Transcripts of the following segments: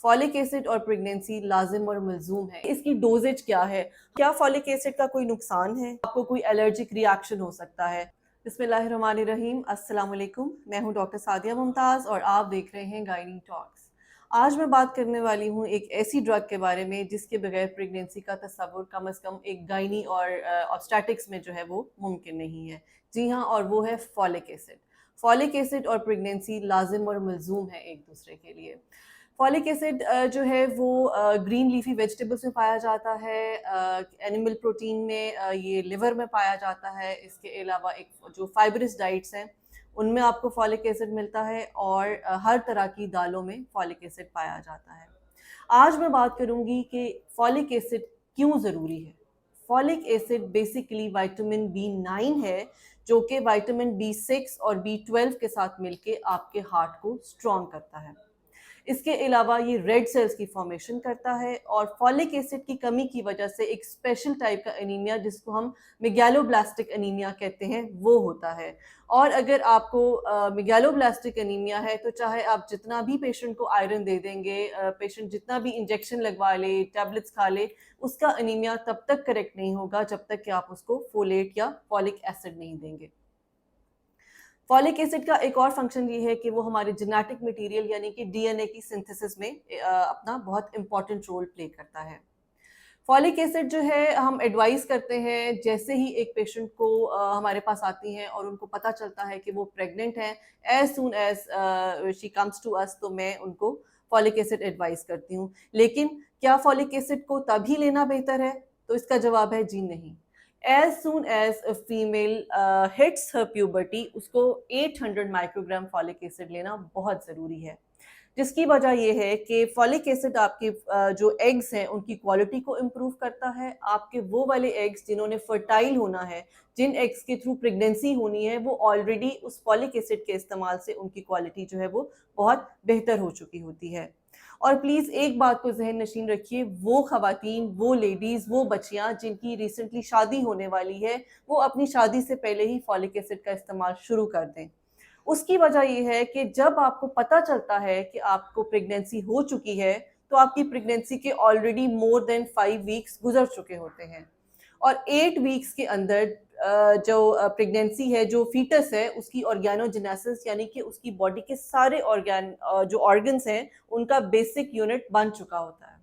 Folic acid और pregnancy लाजिम और मलजूम है। इसकी डोजेज क्या है? क्या फॉलिक एसिड का कोई नुकसान है? आपको कोई एलर्जिक रिएक्शन हो सकता है? बिस्मिल्लाहिर्रहमानिर्रहीम। अस्सलाम वालेकुम। मैं हूं डॉक्टर सादिया मुमताज़ और आप देख रहे हैं गायनी टॉक्स। आज मैं बात करने वाली हूं एक ऐसी ड्रग के बारे में जिसके बगैर प्रेगनेंसी का तस्वुर कम अज़ कम एक गायनी और ऑब्स्टेटिक्स में जो है वो मुमकिन नहीं है। जी हाँ, और वो है फॉलिक एसिड। फॉलिक एसिड और प्रेगनेंसी लाजिम और मलजूम है एक दूसरे के लिए। फॉलिक एसिड जो है वो ग्रीन लीफी वेजिटेबल्स में पाया जाता है, एनिमल प्रोटीन में ये लिवर में पाया जाता है। इसके अलावा एक जो फाइबरस डाइट्स हैं उनमें आपको फॉलिक एसिड मिलता है और हर तरह की दालों में फॉलिक एसिड पाया जाता है। आज मैं बात करूंगी कि फॉलिक एसिड क्यों ज़रूरी है। Folic acid basically vitamin B9 है जो कि विटामिन B6 और B12 के साथ मिलके आपके हार्ट को स्ट्रॉन्ग करता है। इसके अलावा ये रेड सेल्स की फॉर्मेशन करता है और फॉलिक एसिड की कमी की वजह से एक स्पेशल टाइप का एनीमिया जिसको हम मेगैलोब्लास्टिक एनीमिया कहते हैं वो होता है। और अगर आपको मेगैलोब्लास्टिक एनीमिया है तो चाहे आप जितना भी पेशेंट को आयरन दे देंगे, पेशेंट जितना भी इंजेक्शन लगवा ले, टैबलेट्स खा ले, उसका एनीमिया तब तक करेक्ट नहीं होगा जब तक कि आप उसको फोलेट या फॉलिक एसिड नहीं देंगे। फॉलिक एसिड का एक और फंक्शन ये है कि वो हमारे जेनेटिक मटेरियल यानी कि डीएनए की सिंथेसिस में अपना बहुत इंपॉर्टेंट रोल प्ले करता है। फॉलिक एसिड जो है हम एडवाइस करते हैं जैसे ही एक पेशेंट को हमारे पास आती हैं और उनको पता चलता है कि वो प्रेग्नेंट हैं, as soon as she comes to us, तो मैं उनको फॉलिक एसिड एडवाइस करती हूँ। लेकिन क्या फॉलिक एसिड को तभी लेना बेहतर है? तो इसका जवाब है जी नहीं। As soon as a female hits her puberty उसको 800 माइक्रोग्राम फॉलिक एसिड लेना बहुत ज़रूरी है। जिसकी वजह ये है कि फॉलिक एसिड आपके जो एग्स हैं उनकी क्वालिटी को इम्प्रूव करता है। आपके वो वाले एग्स जिन्होंने फर्टाइल होना है, जिन एग्स के थ्रू प्रेगनेंसी होनी है, वो ऑलरेडी उस फॉलिक एसिड के इस्तेमाल से उनकी क्वालिटी जो है वो बहुत बेहतर हो चुकी होती है। और प्लीज़ एक बात को जहन नशीन रखिए, वो खवातीन, वो लेडीज़, वो बच्चियाँ जिनकी रिसेंटली शादी होने वाली है, वो अपनी शादी से पहले ही फॉलिक एसिड का इस्तेमाल शुरू कर दें। उसकी वजह ये है कि जब आपको पता चलता है कि आपको प्रेगनेंसी हो चुकी है, तो आपकी प्रेगनेंसी के ऑलरेडी मोर देन 5 वीक्स गुजर चुके होते हैं और 8 वीक्स के अंदर जो प्रेगनेंसी है, जो फीटस है, उसकी ऑर्गेनोजेनेसिस यानी कि उसकी बॉडी के सारे जो ऑर्गन्स हैं, उनका बेसिक यूनिट बन चुका होता है।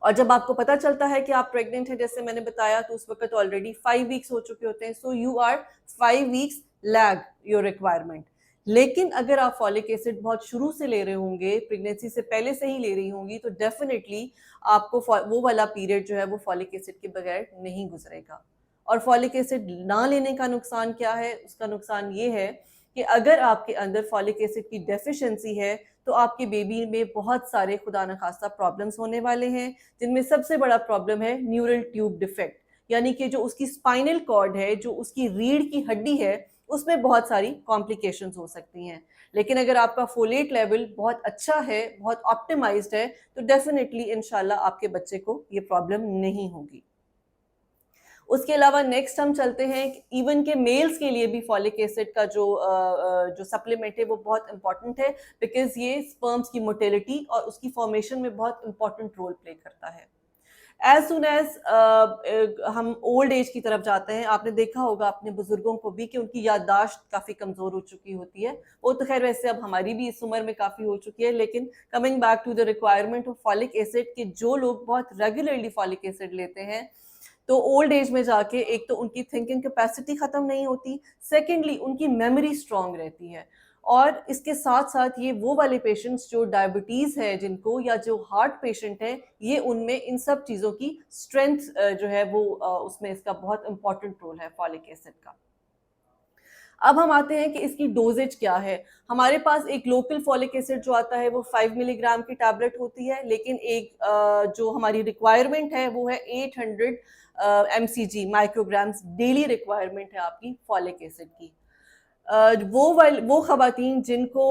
और जब आपको पता चलता है कि आप प्रेग्नेंट हैं, जैसे मैंने बताया, तो उस वक्त ऑलरेडी 5 वीक्स हो चुके होते हैं। So you are 5 weeks lag your requirement. लेकिन अगर आप फॉलिक एसिड बहुत शुरू से ले रहे होंगे, प्रेगनेंसी से पहले से ही ले रही होंगी, तो डेफिनेटली आपको वो वाला पीरियड जो है वो फॉलिक एसिड के बगैर नहीं गुजरेगा। और फॉलिक एसिड ना लेने का नुकसान क्या है? उसका नुकसान ये है कि अगर आपके अंदर फॉलिक एसिड की डेफिशिएंसी है तो आपके बेबी में बहुत सारे खुदा न खास्ता प्रॉब्लम्स होने वाले हैं, जिनमें सबसे बड़ा प्रॉब्लम है न्यूरल ट्यूब डिफेक्ट, यानी कि जो उसकी स्पाइनल कॉर्ड है, जो उसकी रीढ़ की हड्डी है, उसमें बहुत सारी कॉम्प्लिकेशंस हो सकती हैं। लेकिन अगर आपका फोलेट लेवल बहुत अच्छा है, बहुत ऑप्टिमाइज्ड है, तो डेफिनेटली इंशाल्लाह आपके बच्चे को ये प्रॉब्लम नहीं होगी। उसके अलावा नेक्स्ट हम चलते हैं, इवन के मेल्स के लिए भी फॉलिक एसिड का जो सप्लीमेंट है वो बहुत इंपॉर्टेंट है, बिकॉज ये स्पर्म्स की मोटिलिटी और उसकी फॉर्मेशन में बहुत इंपॉर्टेंट रोल प्ले करता है। एज सुन एज हम ओल्ड एज की तरफ जाते हैं, आपने देखा होगा अपने बुजुर्गों को भी कि उनकी याददाश्त काफ़ी कमज़ोर हो चुकी होती है। वो तो खैर वैसे अब हमारी भी इस उम्र में काफ़ी हो चुकी है, लेकिन coming back to the requirement of folic acid, कि जो लोग बहुत रेगुलरली फॉलिक एसिड लेते हैं, तो ओल्ड एज में जाके एक तो उनकी थिंकिंग कैपेसिटी ख़त्म नहीं होती, सेकेंडली उनकी मेमोरी स्ट्रांग रहती है। और इसके साथ साथ ये वो वाले पेशेंट्स जो डायबिटीज़ है जिनको, या जो हार्ट पेशेंट हैं, ये उनमें इन सब चीज़ों की स्ट्रेंथ जो है वो उसमें इसका बहुत इंपॉर्टेंट रोल है फॉलिक एसिड का। अब हम आते हैं कि इसकी डोजेज क्या है। हमारे पास एक लोकल फॉलिक एसिड जो आता है वो 5 मिलीग्राम की टैबलेट होती है, लेकिन एक जो हमारी रिक्वायरमेंट है वो है 800 mcg माइक्रोग्राम्स डेली रिक्वायरमेंट है आपकी फॉलिक एसिड की। वो ख़वातीन जिनको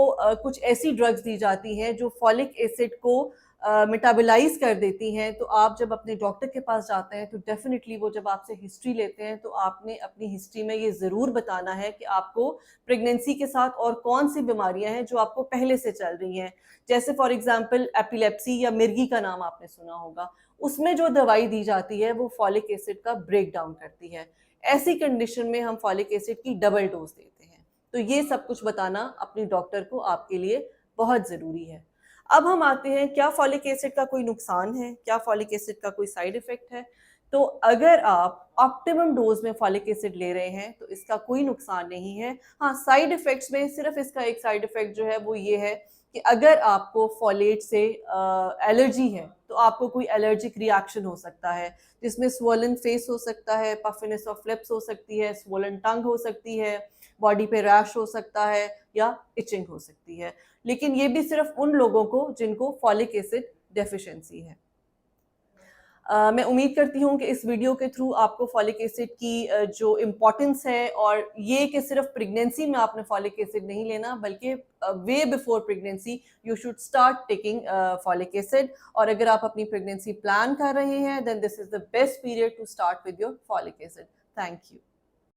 कुछ ऐसी ड्रग्स दी जाती हैं जो फॉलिक एसिड को मेटाबोलाइज़ कर देती हैं, तो आप जब अपने डॉक्टर के पास जाते हैं तो डेफ़िनिटली वो जब आपसे हिस्ट्री लेते हैं तो आपने अपनी हिस्ट्री में ये ज़रूर बताना है कि आपको प्रेगनेंसी के साथ और कौन-सी बीमारियाँ हैं जो आपको पहले से चल रही हैं। जैसे फॉर एग्ज़ाम्पल एपिलेप्सी या मिर्गी का नाम आपने सुना होगा, उसमें जो दवाई दी जाती है वो फॉलिक एसिड का ब्रेक डाउन करती है। ऐसी कंडीशन में हम फॉलिक एसिड की डबल डोज़ देते हैं। तो ये सब कुछ बताना अपने डॉक्टर को आपके लिए बहुत ज़रूरी है। अब हम आते हैं, क्या फॉलिक एसिड का कोई नुकसान है? क्या फॉलिक एसिड का कोई साइड इफ़ेक्ट है? तो अगर आप ऑप्टिमम डोज़ में फॉलिक एसिड ले रहे हैं, तो इसका कोई नुकसान नहीं है। हाँ, साइड इफ़ेक्ट्स में सिर्फ़ इसका एक साइड इफ़ेक्ट जो है वो ये है कि अगर आपको फोलेट से एलर्जी है, तो आपको कोई एलर्जिक रिएक्शन हो सकता है, जिसमें स्वोलन फेस हो सकता है, पफिनेस ऑफ लिप्स हो सकती है, स्वोलन टंग हो सकती है, बॉडी पे रैश हो सकता है या इचिंग हो सकती है। लेकिन ये भी सिर्फ उन लोगों को जिनको फॉलिक एसिड डेफिशिएंसी है। मैं उम्मीद करती हूँ कि इस वीडियो के थ्रू आपको फॉलिक एसिड की जो इम्पोर्टेंस है और ये कि सिर्फ प्रेगनेंसी में आपने फॉलिक एसिड नहीं लेना, बल्कि way before pregnancy you should start taking folic acid. और अगर आप अपनी प्रेगनेंसी प्लान कर रहे हैं, then this is the best period to start with your folic acid. Thank you.